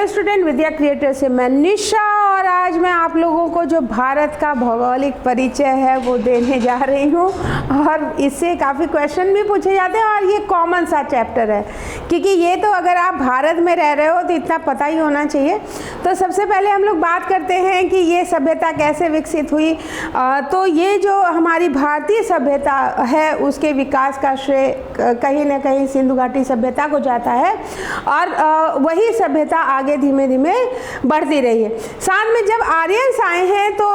Hello student, विद्या creator से मैं निशा, और आज मैं आप लोगों को जो भारत का भौगोलिक परिचय है वो देने जा रही हूँ। और इससे काफ़ी क्वेश्चन भी पूछे जाते हैं और ये कॉमन सा चैप्टर है, क्योंकि ये तो अगर आप भारत में रह रहे हो तो इतना पता ही होना चाहिए। तो सबसे पहले हम लोग बात करते हैं कि ये सभ्यता कैसे विकसित हुई। तो ये जो हमारी भारतीय सभ्यता है उसके विकास का श्रेय कहीं ना कहीं सिंधु घाटी सभ्यता को जाता है, और वही सभ्यता आगे धीमे धीमे बढ़ती रही है। साथ में जब आर्यंस आए हैं तो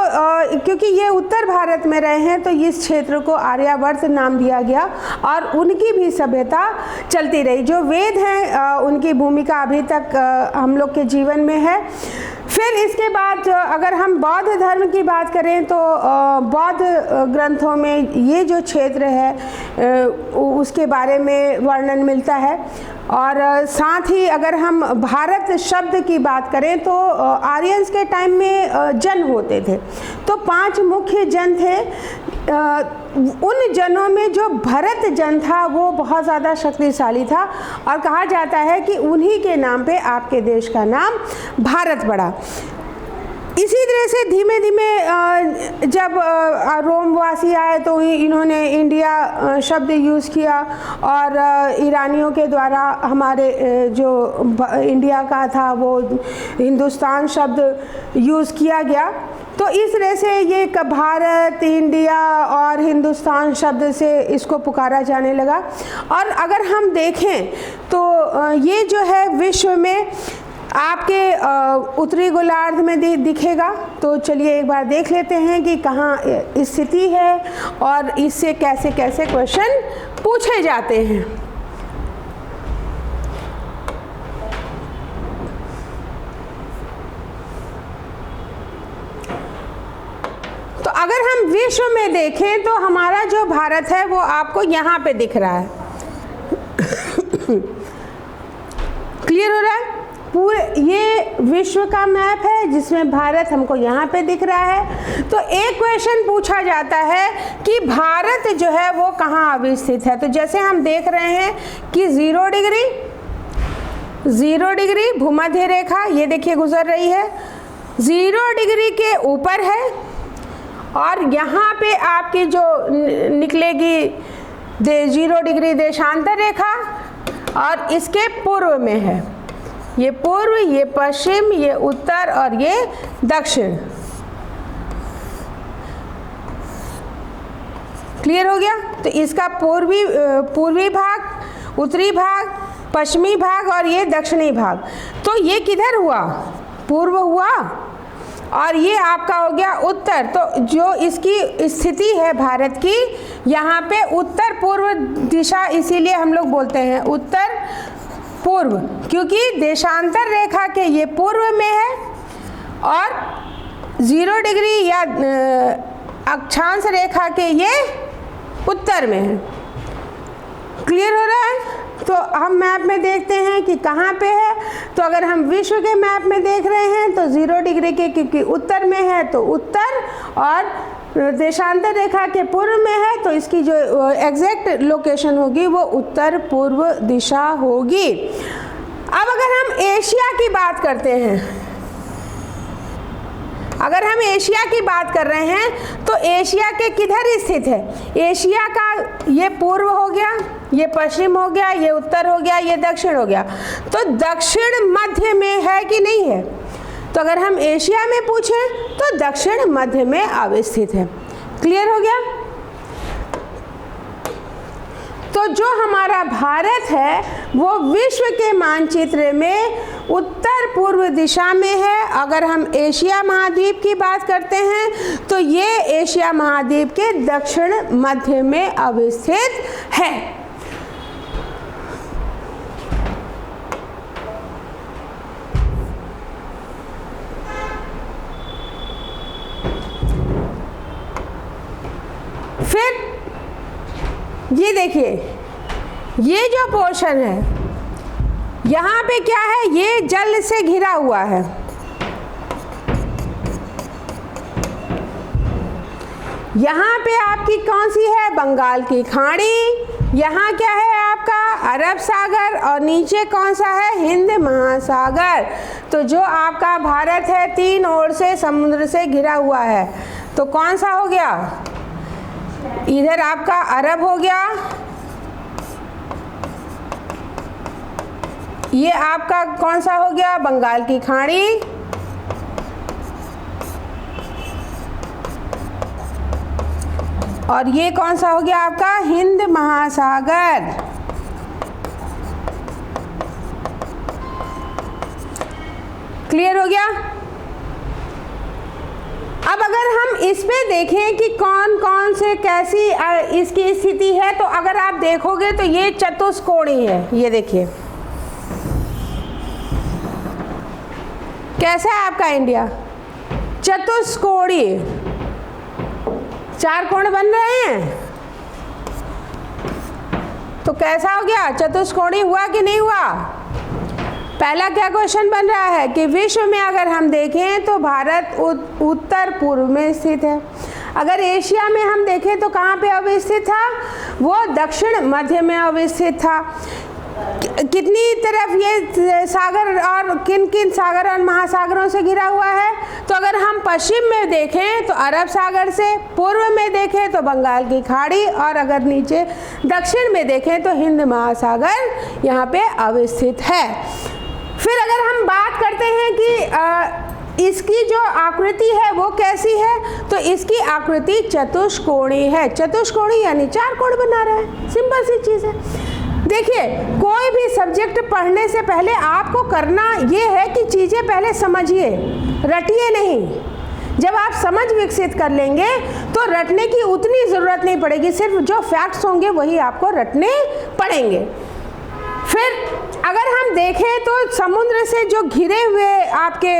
क्योंकि ये उत्तर भारत में रहे हैं तो इस क्षेत्र को आर्यावर्त नाम दिया गया, और उनकी भी सभ्यता चलती रही। जो वेद हैं उनकी भूमिका अभी तक हम लोग के जीवन में है। फिर इसके बाद अगर हम बौद्ध धर्म की बात करें तो बौद्ध ग्रंथों में ये जो क्षेत्र है उसके बारे में वर्णन मिलता है। और साथ ही अगर हम भारत शब्द की बात करें तो आर्यंस के टाइम में जन होते थे, तो 5 मुख्य जन थे। उन जनों में जो भरत जन था वो बहुत ज़्यादा शक्तिशाली था, और कहा जाता है कि उन्हीं के नाम पे आपके देश का नाम भारत पड़ा। इसी तरह से धीमे धीमे जब रोमवासी आए तो इन्होंने इंडिया शब्द यूज़ किया, और ईरानियों के द्वारा हमारे जो इंडिया का था वो हिंदुस्तान शब्द यूज़ किया गया। तो इस तरह से ये भारत, इंडिया और हिंदुस्तान शब्द से इसको पुकारा जाने लगा। और अगर हम देखें तो ये जो है विश्व में आपके उत्तरी गोलार्ध में दिखेगा। तो चलिए एक बार देख लेते हैं कि कहाँ स्थिति है और इससे कैसे कैसे क्वेश्चन पूछे जाते हैं। तो अगर हम विश्व में देखें तो हमारा जो भारत है वो आपको यहाँ पे दिख रहा है। क्लियर हो रहा है? पूरे ये विश्व का मैप है जिसमें भारत हमको यहाँ पे दिख रहा है। तो एक क्वेश्चन पूछा जाता है कि भारत जो है वो कहाँ अवस्थित है। तो जैसे हम देख रहे हैं कि 0 डिग्री भूमध्य रेखा ये देखिए गुजर रही है, 0 डिग्री के ऊपर है, और यहाँ पे आपकी जो निकलेगी 0 डिग्री देशांतर रेखा, और इसके पूर्व में है। ये पूर्व, ये पश्चिम, ये उत्तर और ये दक्षिण। क्लियर हो गया? तो इसका पूर्वी भाग, उत्तरी भाग, पश्चिमी भाग और ये दक्षिणी भाग। तो ये किधर हुआ? पूर्व हुआ, और ये आपका हो गया उत्तर। तो जो इसकी स्थिति है भारत की, यहाँ पे उत्तर पूर्व दिशा, इसीलिए हम लोग बोलते हैं उत्तर पूर्व, क्योंकि देशांतर रेखा के ये पूर्व में है और 0 डिग्री या अक्षांश रेखा के ये उत्तर में है। क्लियर हो रहा है? तो हम मैप में देखते हैं कि कहाँ पे है। तो अगर हम विश्व के मैप में देख रहे हैं तो 0 डिग्री के, क्योंकि उत्तर में है तो उत्तर, और देशांतर रेखा के पूर्व में है तो इसकी जो एग्जैक्ट लोकेशन होगी वो उत्तर पूर्व दिशा होगी। अब अगर हम एशिया की बात करते हैं, अगर हम एशिया की बात कर रहे हैं तो एशिया के किधर स्थित है? एशिया का ये पूर्व हो गया, ये पश्चिम हो गया, ये उत्तर हो गया, ये दक्षिण हो गया। तो दक्षिण मध्य में है कि नहीं है? तो अगर हम एशिया में पूछें तो दक्षिण मध्य में अवस्थित है। क्लियर हो गया? तो जो हमारा भारत है वो विश्व के मानचित्र में उत्तर पूर्व दिशा में है। अगर हम एशिया महाद्वीप की बात करते हैं तो ये एशिया महाद्वीप के दक्षिण मध्य में अवस्थित है। फिर ये देखिए, ये जो पोर्शन है यहाँ पे क्या है? ये जल से घिरा हुआ है। यहाँ पे आपकी कौन सी है? बंगाल की खाड़ी, यहाँ क्या है आपका अरब सागर और नीचे कौन सा है, हिंद महासागर। तो जो आपका भारत है 3 ओर से समुद्र से घिरा हुआ है, तो कौन सा हो गया, इधर आपका अरब हो गया, ये आपका कौन सा हो गया, बंगाल की खाड़ी, और ये कौन सा हो गया आपका, हिंद महासागर। क्लियर हो गया। अब अगर हम इस पे देखें कि कौन कौन से कैसी इसकी स्थिति है, तो अगर आप देखोगे तो ये चतुष्कोणी है, ये देखिए कैसा है आपका इंडिया, चतुष्कोणी, 4 कोण बन रहे हैं, तो कैसा हो गया, चतुष्कोणी हुआ कि नहीं हुआ। पहला क्या क्वेश्चन बन रहा है कि विश्व में अगर हम देखें तो भारत उत्तर पूर्व में स्थित है। अगर एशिया में हम देखें तो कहाँ पे अवस्थित था, वो दक्षिण मध्य में अवस्थित था। कितनी तरफ ये सागर और किन किन सागर और महासागरों से घिरा हुआ है, तो अगर हम पश्चिम में देखें तो अरब सागर से, पूर्व में देखें तो बंगाल की खाड़ी, और अगर नीचे दक्षिण में देखें तो हिंद महासागर यहाँ पे अवस्थित है। फिर अगर हम बात करते हैं कि इसकी जो आकृति है वो कैसी है, तो इसकी आकृति चतुष्कोणी है। चतुष्कोणी यानी 4 कोण बना रहा है, सिंपल सी चीज़ है। देखिए, कोई भी सब्जेक्ट पढ़ने से पहले आपको करना ये है कि चीज़ें पहले समझिए, रटिए नहीं। जब आप समझ विकसित कर लेंगे तो रटने की उतनी ज़रूरत नहीं पड़ेगी, सिर्फ जो फैक्ट्स होंगे वही आपको रटने पड़ेंगे। फिर अगर हम देखें तो समुद्र से जो घिरे हुए आपके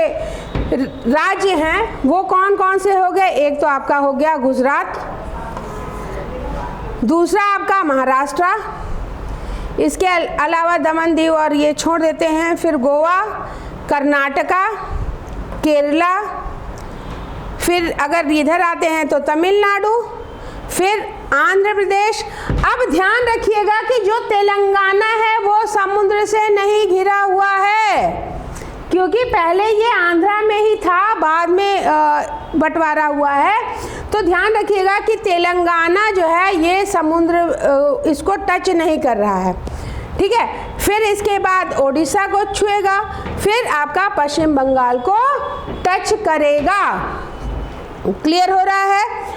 राज्य हैं वो कौन कौन से हो गए, एक तो आपका हो गया गुजरात, दूसरा आपका महाराष्ट्र, इसके अलावा दमन दीव और ये छोड़ देते हैं, फिर गोवा, कर्नाटका, केरला, फिर अगर इधर आते हैं तो तमिलनाडु, फिर आंध्र प्रदेश। अब ध्यान रखिएगा कि जो तेलंगाना है वो समुद्र से नहीं घिरा हुआ है, क्योंकि पहले ये आंध्रा में ही था, बाद में बंटवारा हुआ है। तो ध्यान रखिएगा कि तेलंगाना जो है ये समुद्र इसको टच नहीं कर रहा है, ठीक है। फिर इसके बाद ओडिशा को छुएगा, फिर आपका पश्चिम बंगाल को टच करेगा। क्लियर हो रहा है।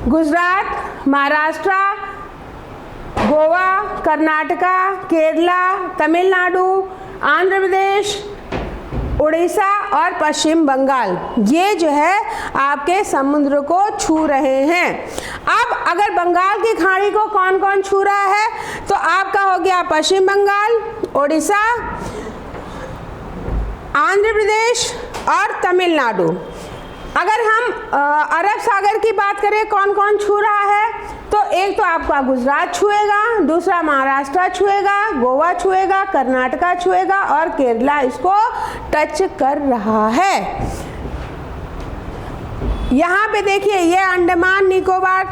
गुजरात, महाराष्ट्र, गोवा, कर्नाटका, केरला, तमिलनाडु, आंध्र प्रदेश, उड़ीसा और पश्चिम बंगाल, ये जो है आपके समुद्र को छू रहे हैं। अब अगर बंगाल की खाड़ी को कौन कौन छू रहा है, तो आपका हो गया पश्चिम बंगाल, उड़ीसा, आंध्र प्रदेश और तमिलनाडु। अगर हम अरब सागर की बात करें कौन कौन छू रहा है, तो एक तो आपका गुजरात छुएगा, दूसरा महाराष्ट्र छुएगा, गोवा छुएगा, कर्नाटका छुएगा और केरला इसको टच कर रहा है। यहाँ पे देखिए, ये अंडमान निकोबार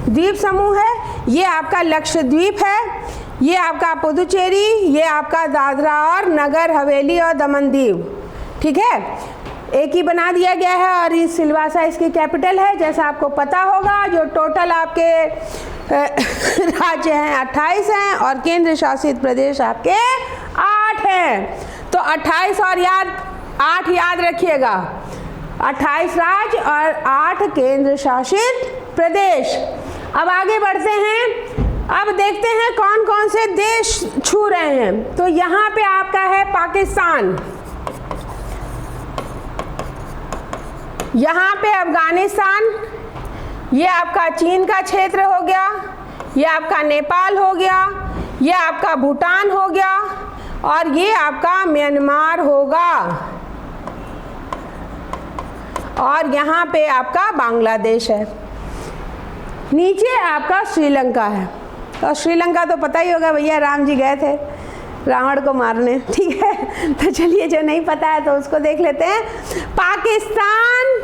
द्वीप समूह है, ये आपका लक्षद्वीप है, ये आपका पुदुचेरी, ये आपका दादरा और नगर हवेली और दमन दीव, ठीक है, एक ही बना दिया गया है। और ये सिलवासा इसकी कैपिटल है। जैसा आपको पता होगा, जो टोटल आपके राज्य हैं 28 हैं और केंद्र शासित प्रदेश आपके 8 हैं। तो 28 और 8 याद रखिएगा, 28 राज्य और 8 केंद्र शासित प्रदेश। अब आगे बढ़ते हैं, अब देखते हैं कौन कौन से देश छू रहे हैं। तो यहाँ पे आपका है पाकिस्तान, यहाँ पे अफगानिस्तान, ये आपका चीन का क्षेत्र हो गया, ये आपका नेपाल हो गया, ये आपका भूटान हो गया और ये आपका म्यांमार होगा और यहाँ पे आपका बांग्लादेश है। नीचे आपका श्रीलंका है। और श्रीलंका तो पता ही होगा भैया, राम जी गए थे रावण को मारने, ठीक है। तो चलिए, जो नहीं पता है तो उसको देख लेते हैं। पाकिस्तान,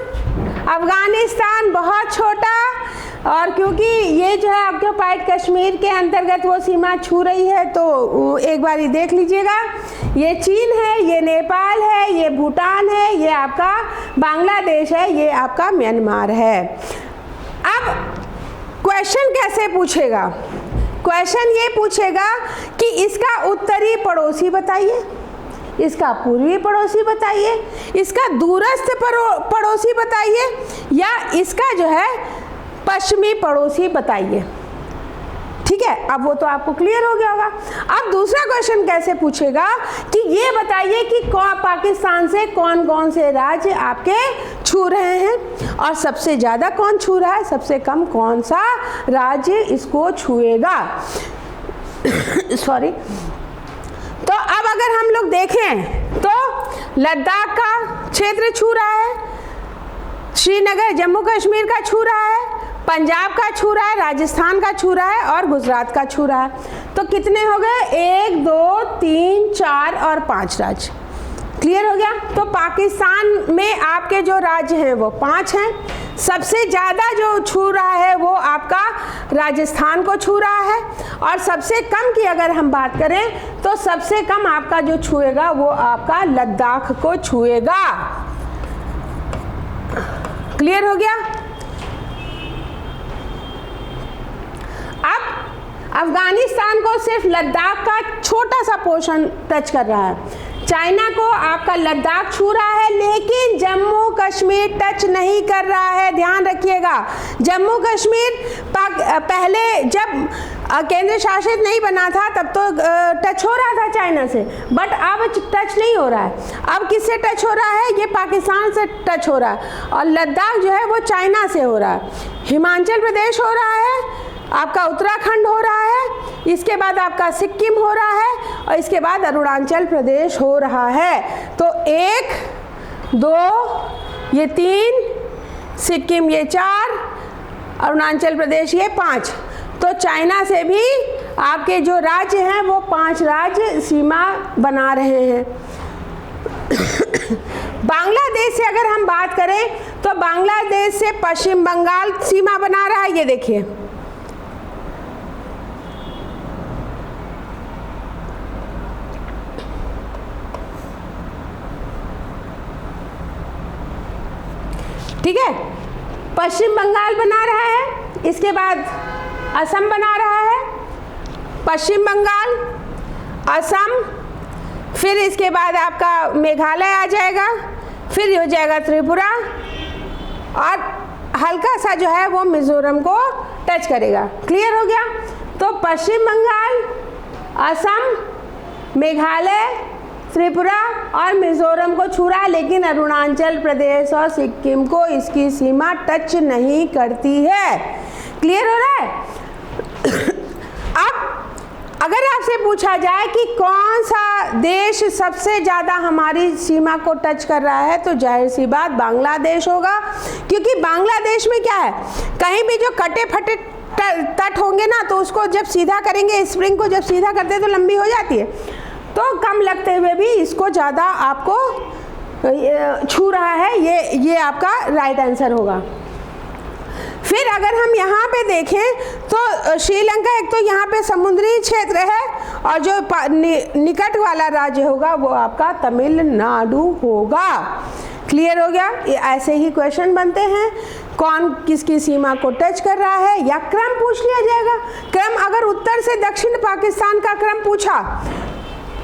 अफगानिस्तान बहुत छोटा, और क्योंकि ये जो है ऑक्यूपाइड कश्मीर के अंतर्गत वो सीमा छू रही है, तो एक बार ये देख लीजिएगा, ये चीन है, ये नेपाल है, ये भूटान है, ये आपका बांग्लादेश है, ये आपका म्यांमार है। अब क्वेश्चन कैसे पूछेगा? क्वेश्चन ये पूछेगा कि इसका उत्तरी पड़ोसी बताइए, इसका पूर्वी पड़ोसी बताइए, इसका दूरस्थ पड़ोसी बताइए, या इसका जो है पश्चिमी पड़ोसी बताइए। ठीक है, अब वो तो आपको क्लियर हो गया होगा। अब दूसरा क्वेश्चन कैसे पूछेगा कि ये बताइए कि पाकिस्तान से कौन कौन से राज्य आपके छू रहे हैं और सबसे ज़्यादा कौन छू रहा है, सबसे कम कौन सा राज्य इसको छुएगा। सॉरी। तो अब अगर हम लोग देखें तो लद्दाख का क्षेत्र छू रहा है, श्रीनगर जम्मू कश्मीर का छू रहा है, पंजाब का छू रहा है, राजस्थान का छू रहा है और गुजरात का छू रहा है। तो कितने हो गए? 1 2 3 4 और 5 राज्य। क्लियर हो गया? तो पाकिस्तान में आपके जो राज्य हैं वो 5 हैं। सबसे ज़्यादा जो छू रहा है वो आपका राजस्थान को छू रहा है, और सबसे कम की अगर हम बात करें तो सबसे कम आपका जो छुएगा वो आपका लद्दाख को छुएगा। क्लियर हो गया? अब अफगानिस्तान को सिर्फ लद्दाख का छोटा सा पोर्शन टच कर रहा है। चाइना को आपका लद्दाख छू रहा है, लेकिन जम्मू कश्मीर टच नहीं कर रहा है। ध्यान रखिएगा, जम्मू कश्मीर पहले जब केंद्र शासित नहीं बना था तब तो टच हो रहा था चाइना से, बट अब टच नहीं हो रहा है। अब किससे टच हो रहा है? ये पाकिस्तान से टच हो रहा है, और लद्दाख जो है वो चाइना से हो रहा है। हिमाचल प्रदेश हो रहा है, आपका उत्तराखंड हो रहा है, इसके बाद आपका सिक्किम हो रहा है, और इसके बाद अरुणाचल प्रदेश हो रहा है। तो 1 2 ये 3, सिक्किम ये 4, अरुणाचल प्रदेश ये 5। तो चाइना से भी आपके जो राज्य हैं वो 5 राज्य सीमा बना रहे हैं। बांग्लादेश से अगर हम बात करें तो बांग्लादेश से पश्चिम बंगाल सीमा बना रहा है, ये देखिए। ठीक है, पश्चिम बंगाल बना रहा है, इसके बाद असम बना रहा है, पश्चिम बंगाल, असम, फिर इसके बाद आपका मेघालय आ जाएगा, फिर हो जाएगा त्रिपुरा, और हल्का सा जो है वो मिजोरम को टच करेगा। क्लियर हो गया? तो पश्चिम बंगाल, असम, मेघालय, त्रिपुरा और मिजोरम को छू रहा है, लेकिन अरुणाचल प्रदेश और सिक्किम को इसकी सीमा टच नहीं करती है। क्लियर हो रहा है? अब अगर आपसे पूछा जाए कि कौन सा देश सबसे ज़्यादा हमारी सीमा को टच कर रहा है, तो जाहिर सी बात बांग्लादेश होगा, क्योंकि बांग्लादेश में क्या है, कहीं भी जो कटे फटे तट होंगे ना, तो उसको जब सीधा करेंगे, स्प्रिंग को जब सीधा करते हैं तो लंबी हो जाती है, तो कम लगते हुए भी इसको ज़्यादा आपको छू रहा है। ये आपका राइट आंसर होगा। फिर अगर हम यहाँ पे देखें तो श्रीलंका एक तो यहाँ पे समुद्री क्षेत्र है, और जो निकट वाला राज्य होगा वो आपका तमिलनाडु होगा। क्लियर हो गया? ये ऐसे ही क्वेश्चन बनते हैं, कौन किसकी सीमा को टच कर रहा है, या क्रम पूछ लिया जाएगा। क्रम अगर उत्तर से दक्षिण पाकिस्तान का क्रम पूछा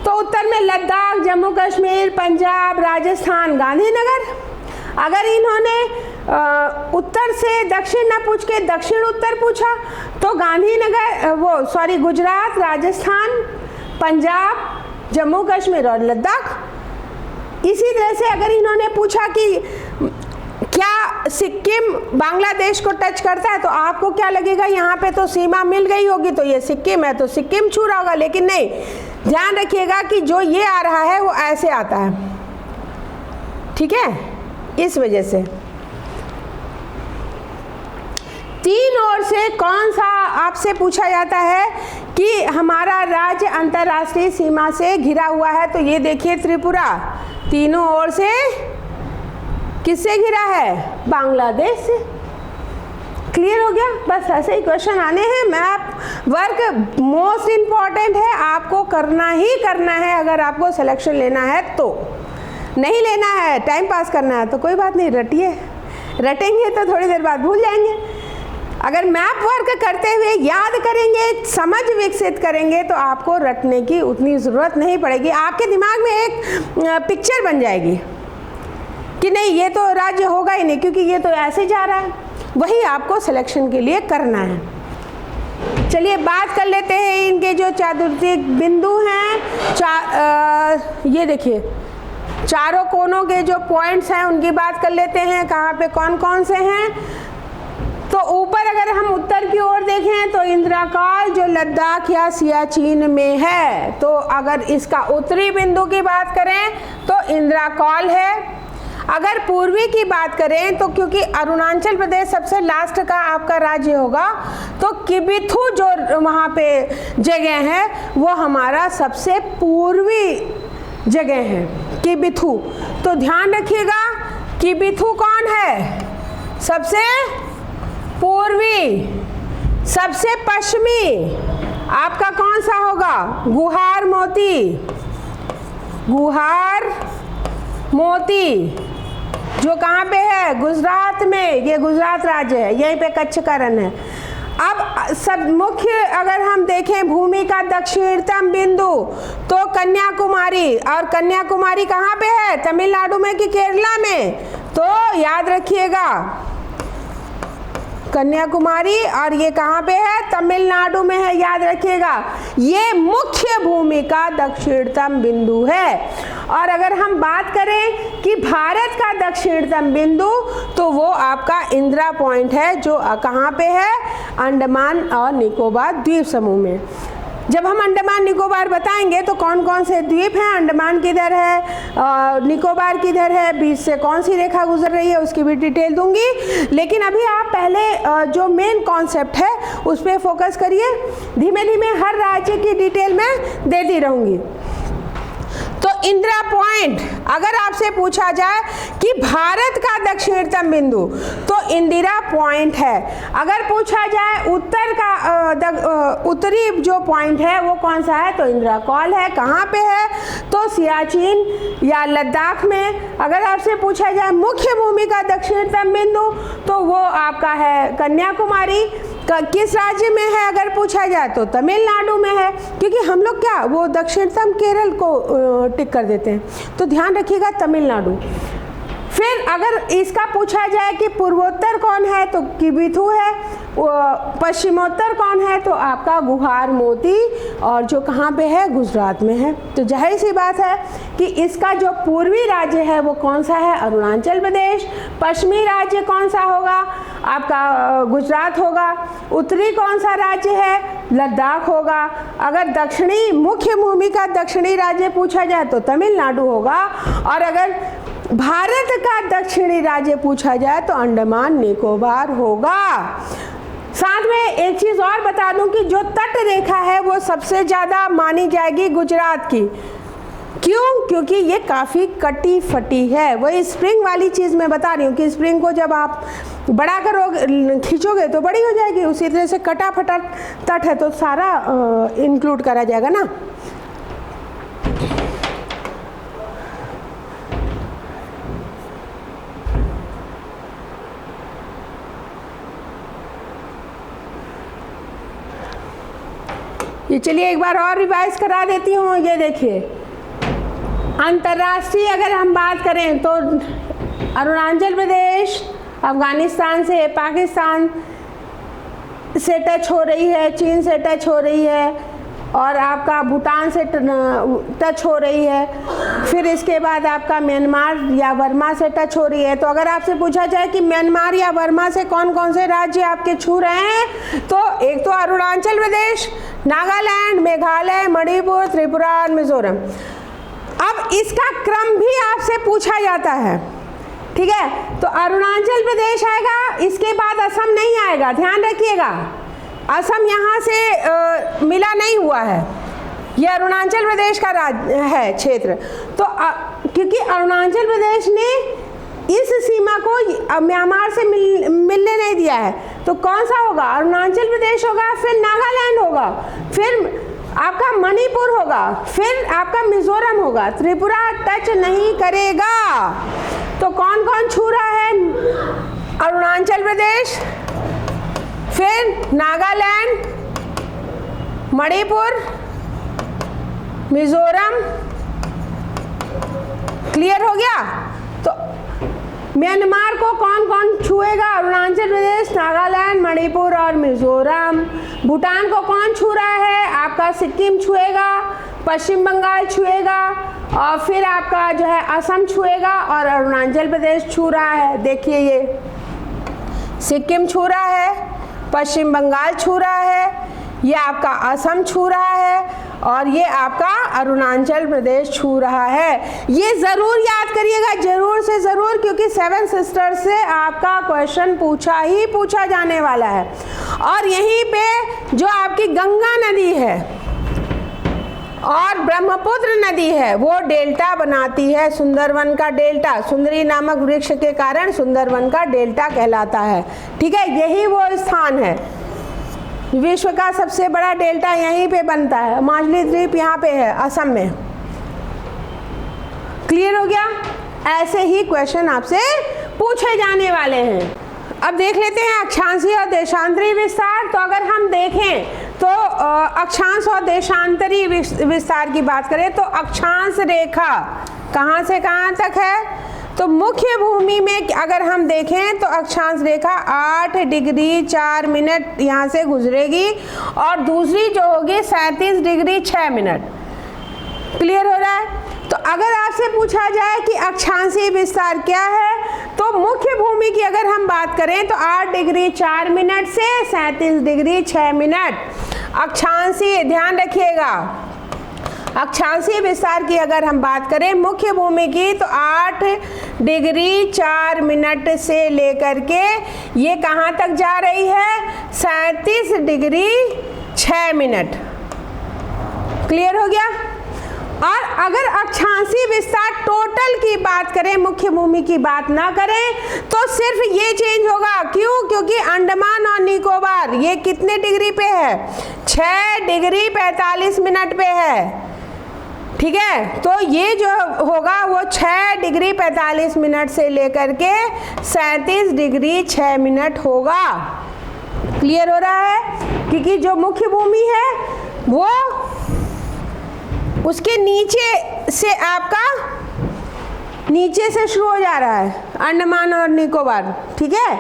तो उत्तर में लद्दाख, जम्मू कश्मीर, पंजाब, राजस्थान, गांधीनगर। अगर इन्होंने उत्तर से दक्षिण ना पूछ के दक्षिण उत्तर पूछा तो गांधीनगर गुजरात, राजस्थान, पंजाब, जम्मू कश्मीर और लद्दाख। इसी तरह से अगर इन्होंने पूछा कि क्या सिक्किम बांग्लादेश को टच करता है, तो आपको क्या लगेगा, यहाँ पे तो सीमा मिल गई होगी तो ये सिक्किम है, तो सिक्किम छू रहा होगा, लेकिन नहीं। ध्यान रखिएगा कि जो ये आ रहा है वो ऐसे आता है। ठीक है, इस वजह से 3 ओर से कौन सा आपसे पूछा जाता है कि हमारा राज्य अंतर्राष्ट्रीय सीमा से घिरा हुआ है, तो ये देखिए त्रिपुरा तीनों ओर से किससे घिरा है? बांग्लादेश से। क्लियर हो गया? बस ऐसे ही क्वेश्चन आने हैं। मैप वर्क मोस्ट इम्पॉर्टेंट है, आपको करना ही करना है। अगर आपको सिलेक्शन लेना है तो, नहीं लेना है, टाइम पास करना है तो कोई बात नहीं, रटिए। रटेंगे तो थोड़ी देर बाद भूल जाएंगे। अगर मैप वर्क करते हुए याद करेंगे, समझ विकसित करेंगे तो आपको रटने की उतनी ज़रूरत नहीं पड़ेगी। आपके दिमाग में एक पिक्चर बन जाएगी कि नहीं ये तो राज्य होगा ही नहीं क्योंकि ये तो ऐसे जा रहा है। वही आपको सिलेक्शन के लिए करना है। चलिए बात कर लेते हैं इनके जो चतुर्दिक बिंदु हैं। ये देखिए चारों कोनों के जो पॉइंट्स हैं उनकी बात कर लेते हैं, कहाँ पे कौन कौन से हैं। तो ऊपर अगर हम उत्तर की ओर देखें तो इंद्राकॉल जो लद्दाख या सियाचिन में है, तो अगर इसका उत्तरी बिंदु की बात करें तो इंद्राकॉल है। अगर पूर्वी की बात करें तो क्योंकि अरुणाचल प्रदेश सबसे लास्ट का आपका राज्य होगा, तो किबिथु जो वहाँ पे जगह है वो हमारा सबसे पूर्वी जगह है, किबिथु। तो ध्यान रखिएगा किबिथु कौन है? सबसे पूर्वी। सबसे पश्चिमी आपका कौन सा होगा? गुहार मोती। गुहार मोती जो कहाँ पे है? गुजरात में। ये गुजरात राज्य है, यहीं पे कच्छ का रण है। अब सब मुख्य अगर हम देखें भूमि का दक्षिणतम बिंदु तो कन्याकुमारी, और कन्याकुमारी कहाँ पे है? तमिलनाडु में कि केरला में? तो याद रखिएगा कन्याकुमारी, और ये कहाँ पे है? तमिलनाडु में है, याद रखिएगा। ये मुख्य भूमि का दक्षिणतम बिंदु है। और अगर हम बात करें कि भारत का दक्षिणतम बिंदु तो वो आपका इंदिरा पॉइंट है, जो कहाँ पे है? अंडमान और निकोबार द्वीप समूह में। जब हम अंडमान निकोबार बताएंगे तो कौन कौन से द्वीप हैं, अंडमान किधर है, निकोबार किधर है, बीच से कौन सी रेखा गुजर रही है, उसकी भी डिटेल दूंगी। लेकिन अभी आप पहले जो मेन कॉन्सेप्ट है उस पर फोकस करिए। धीमे धीमे हर राज्य की डिटेल में देती रहूँगी। तो इंदिरा पॉइंट अगर आपसे पूछा जाए कि भारत का दक्षिणतम बिंदु तो इंदिरा पॉइंट है। अगर पूछा जाए उत्तर का उत्तरी जो पॉइंट है वो कौन सा है, तो इंदिरा कॉल है। कहाँ पे है? तो सियाचिन या लद्दाख में। अगर आपसे पूछा जाए मुख्य भूमि का दक्षिणतम बिंदु तो वो आपका है कन्याकुमारी। किस राज्य में है अगर पूछा जाए तो तमिलनाडु में है, क्योंकि हम लोग क्या वो दक्षिणतम केरल को टिक कर देते हैं, तो ध्यान रखिएगा तमिलनाडु। फिर अगर इसका पूछा जाए कि पूर्वोत्तर कौन है तो किबिथु है, पश्चिमोत्तर कौन है तो आपका गुहार मोती, और जो कहाँ पे है? गुजरात में है। तो जाहिर सी बात है कि इसका जो पूर्वी राज्य है वो कौन सा है? अरुणाचल प्रदेश। पश्चिमी राज्य कौन सा होगा? आपका गुजरात होगा। उत्तरी कौन सा राज्य है? लद्दाख होगा। अगर दक्षिणी मुख्य भूमि का दक्षिणी राज्य पूछा जाए तो तमिलनाडु होगा। और अगर भारत का दक्षिणी राज्य पूछा जाए तो अंडमान निकोबार होगा। साथ में एक चीज़ और बता दूं कि जो तट रेखा है वो सबसे ज़्यादा मानी जाएगी गुजरात की। क्यों? क्योंकि ये काफ़ी कटी फटी है। वही स्प्रिंग वाली चीज़ मैं बता रही हूँ कि स्प्रिंग को जब आप बड़ा करोगे खींचोगे तो बड़ी हो जाएगी, उसी तरह से कटा फटा तट है तो सारा इंक्लूड करा जाएगा ना। ये चलिए एक बार और रिवाइज करा देती हूँ। ये देखिए अंतर्राष्ट्रीय अगर हम बात करें तो अरुणाचल प्रदेश अफगानिस्तान से, पाकिस्तान से टच हो रही है, चीन से टच हो रही है, और आपका भूटान से टच हो रही है। फिर इसके बाद आपका म्यांमार या बर्मा से टच हो रही है। तो अगर आपसे पूछा जाए कि म्यांमार या बर्मा से कौन कौन से राज्य आपके छू रहे हैं, तो एक तो अरुणाचल प्रदेश, नागालैंड, मेघालय, मणिपुर, त्रिपुरा और मिजोरम। अब इसका क्रम भी आपसे पूछा जाता है, ठीक है? तो अरुणाचल प्रदेश आएगा, इसके बाद असम नहीं आएगा, ध्यान रखिएगा। असम यहाँ से मिला नहीं हुआ है, ये अरुणाचल प्रदेश का राज्य है क्षेत्र। तो क्योंकि अरुणाचल प्रदेश ने इस सीमा को म्यांमार से मिलने नहीं दिया है, तो कौन सा होगा? अरुणाचल प्रदेश होगा, फिर नागालैंड होगा, फिर आपका मणिपुर होगा, फिर आपका मिजोरम होगा। त्रिपुरा टच नहीं करेगा। तो कौन कौन छू रहा है? अरुणाचल प्रदेश, फिर नागालैंड, मणिपुर, मिजोरम। क्लियर हो गया? तो म्यांमार को कौन कौन छुएगा? अरुणाचल प्रदेश, नागालैंड, मणिपुर और मिजोरम। भूटान को कौन छू रहा है? आपका सिक्किम छुएगा, पश्चिम बंगाल छुएगा और फिर आपका जो है असम छुएगा और अरुणाचल प्रदेश छू रहा है। देखिए ये सिक्किम छू रहा है, पश्चिम बंगाल छू रहा है, ये आपका असम छू रहा है और ये आपका अरुणाचल प्रदेश छू रहा है। ये ज़रूर याद करिएगा, ज़रूर से ज़रूर, क्योंकि 7 सिस्टर्स से आपका क्वेश्चन पूछा जाने वाला है। और यहीं पे जो आपकी गंगा नदी है और ब्रह्मपुत्र नदी है वो डेल्टा बनाती है, सुंदरवन का डेल्टा। सुंदरी नामक वृक्ष के कारण सुंदरवन का डेल्टा कहलाता है। ठीक है, यही वो स्थान है। विश्व का सबसे बड़ा डेल्टा यहीं पे बनता है। माजुली द्वीप यहाँ पे है, असम में। क्लियर हो गया? ऐसे ही क्वेश्चन आपसे पूछे जाने वाले हैं। अब देख लेते हैं अक्षांशीय और देशांतरी विस्तार। तो अगर हम देखें तो अक्षांश और देशांतरी विस्तार की बात करें तो अक्षांश रेखा कहाँ से कहाँ तक है? तो मुख्य भूमि में अगर हम देखें तो अक्षांश रेखा 8 डिग्री 4 मिनट यहाँ से गुजरेगी और दूसरी जो होगी 37 डिग्री 6 मिनट। क्लियर हो रहा है? तो अगर आपसे पूछा जाए कि अक्षांशीय विस्तार क्या है तो मुख्य भूमि की अगर हम बात करें तो 8 डिग्री 4 मिनट से 37 डिग्री 6 मिनट। अक्षांशीय, ध्यान रखिएगा, अक्षांशीय विस्तार की अगर हम बात करें मुख्य भूमि की तो 8 डिग्री 4 मिनट से लेकर के ये कहाँ तक जा रही है? 37 डिग्री 6 मिनट। क्लियर हो गया? और अगर अक्षांशीय विस्तार टोटल की बात करें, मुख्य भूमि की बात ना करें, तो सिर्फ ये चेंज होगा। क्यों? क्योंकि अंडमान और निकोबार ये कितने डिग्री पे है? 6 डिग्री 45 मिनट पे है। ठीक है, तो ये जो होगा वो 6 डिग्री 45 मिनट से लेकर के 37 डिग्री 6 मिनट होगा। क्लियर हो रहा है? क्योंकि जो मुख्य भूमि है वो उसके नीचे से आपका नीचे से शुरू हो जा रहा है, अंडमान और निकोबार। ठीक है,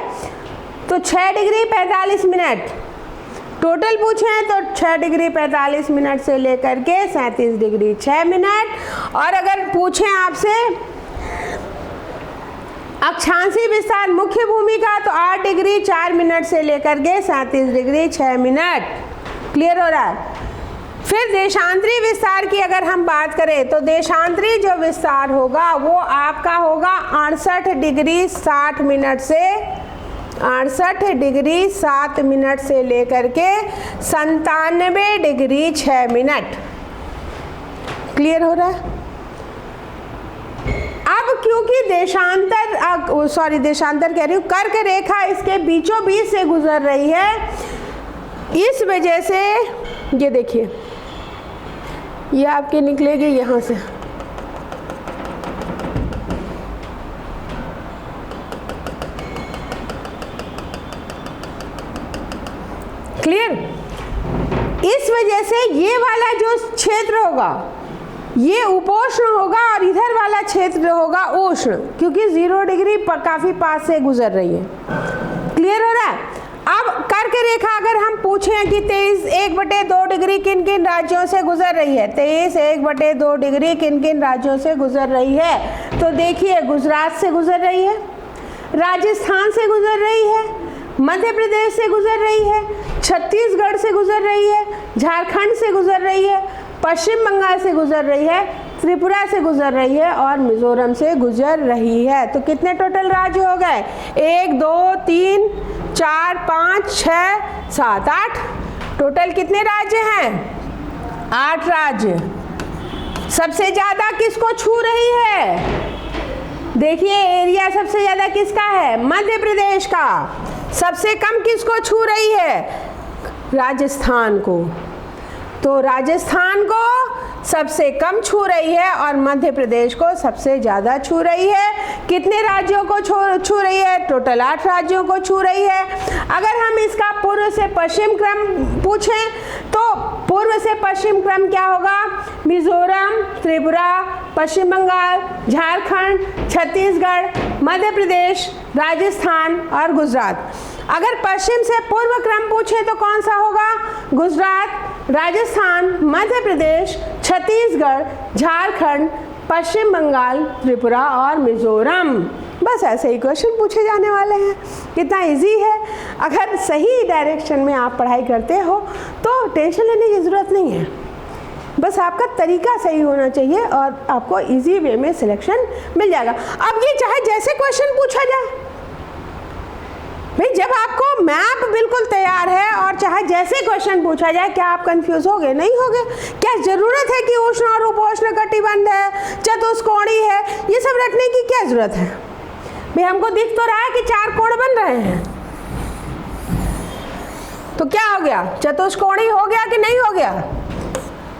तो 6 डिग्री 45 मिनट टोटल पूछे हैं तो 6 डिग्री 45 मिनट से लेकर के 37 डिग्री 6 मिनट। और अगर पूछें आपसे अक्षांशीय विस्तार मुख्य भूमि का तो 8 डिग्री 4 मिनट से लेकर के 37 डिग्री 6 मिनट। क्लियर हो रहा है? फिर देशांतरी विस्तार की अगर हम बात करें तो देशांतरी जो विस्तार होगा वो आपका होगा 68 डिग्री 60 मिनट से 68 डिग्री 7 मिनट से लेकर के 97 डिग्री 6 मिनट। क्लियर हो रहा है? अब क्योंकि देशांतर कह रही हूँ, कर्क रेखा इसके बीचों बीच से गुजर रही है, इस वजह से ये देखिए ये आपके निकलेगी यहाँ से। क्लियर? इस वजह से ये वाला जो क्षेत्र होगा ये उपोष्ण होगा और इधर वाला क्षेत्र होगा उष्ण, क्योंकि 0 डिग्री काफी पास से गुजर रही है। क्लियर हो रहा है? अब कर्क रेखा अगर हम पूछें कि 23/1/2 डिग्री किन किन राज्यों से गुजर रही है, 23/1/2 डिग्री किन किन राज्यों से गुजर रही है, तो देखिए गुजरात से गुजर रही है, राजस्थान से गुजर रही है, मध्य प्रदेश से गुजर रही है, छत्तीसगढ़ से गुजर रही है, झारखंड से गुजर रही है, पश्चिम बंगाल से गुजर रही है, त्रिपुरा से गुजर रही है और मिजोरम से गुजर रही है। तो कितने टोटल राज्य हो गए? 1 2 3 4 5 6 7 8। टोटल कितने राज्य हैं? 8 राज्य। सबसे ज़्यादा किसको छू रही है? देखिए एरिया सबसे ज़्यादा किसका है? मध्य प्रदेश का। सबसे कम किसको छू रही है? राजस्थान को। तो राजस्थान को सबसे कम छू रही है और मध्य प्रदेश को सबसे ज़्यादा छू रही है। कितने राज्यों को छू रही है? टोटल 8 राज्यों को छू रही है। अगर हम इसका पूर्व से पश्चिम क्रम पूछें तो पूर्व से पश्चिम क्रम क्या होगा? मिजोरम, त्रिपुरा, पश्चिम बंगाल, झारखंड, छत्तीसगढ़, मध्य प्रदेश, राजस्थान और गुजरात। अगर पश्चिम से पूर्व क्रम पूछे तो कौन सा होगा? गुजरात, राजस्थान, मध्य प्रदेश, छत्तीसगढ़, झारखंड, पश्चिम बंगाल, त्रिपुरा और मिजोरम। बस ऐसे ही क्वेश्चन पूछे जाने वाले हैं। कितना इजी है। अगर सही डायरेक्शन में आप पढ़ाई करते हो तो टेंशन लेने की ज़रूरत नहीं है। बस आपका तरीका सही होना चाहिए और आपको इजी वे में सिलेक्शन मिल जाएगा। अब ये चाहे जैसे क्वेश्चन पूछा जाए भाई, जब आपको मैप बिल्कुल तैयार है और चाहे जैसे क्वेश्चन पूछा जाए, क्या आप कंफ्यूज होगे? नहीं होगे। क्या जरूरत है कि उष्ण और उपोष्ण कटिबंध है, चतुष्कोणी है, ये सब रटने की क्या जरूरत है? भाई हमको दिख तो रहा है कि 4 कोण बन रहे हैं, तो क्या हो गया? चतुष्कोणी हो गया कि नहीं हो गया?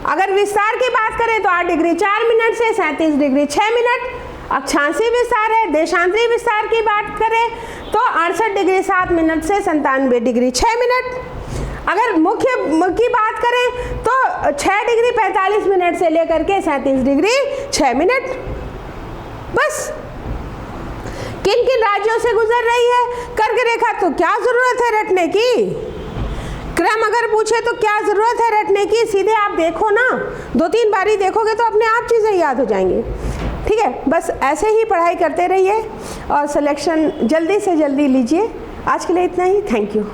अगर विस्तार की बात करें तो 8 डिग्री 4 मिनट से 37 डिग्री 6 मिनट अक्षांशीय विस्तार है। देशांतरी विस्तार की बात करें तो 68 डिग्री 7 मिनट से 97 डिग्री 6 मिनट। अगर मुख्य की बात करें तो 6 डिग्री 45 मिनट से लेकर के 37 डिग्री 6 मिनट। बस किन किन राज्यों से गुजर रही है कर्क रेखा, तो क्या जरूरत है रटने की? क्रम अगर पूछे तो क्या जरूरत है रटने की? सीधे आप देखो ना, 2-3 बारी देखोगे तो अपने आप चीज़ें याद हो जाएंगी। ठीक है, बस ऐसे ही पढ़ाई करते रहिए और सिलेक्शन जल्दी से जल्दी लीजिए। आज के लिए इतना ही। Thank you.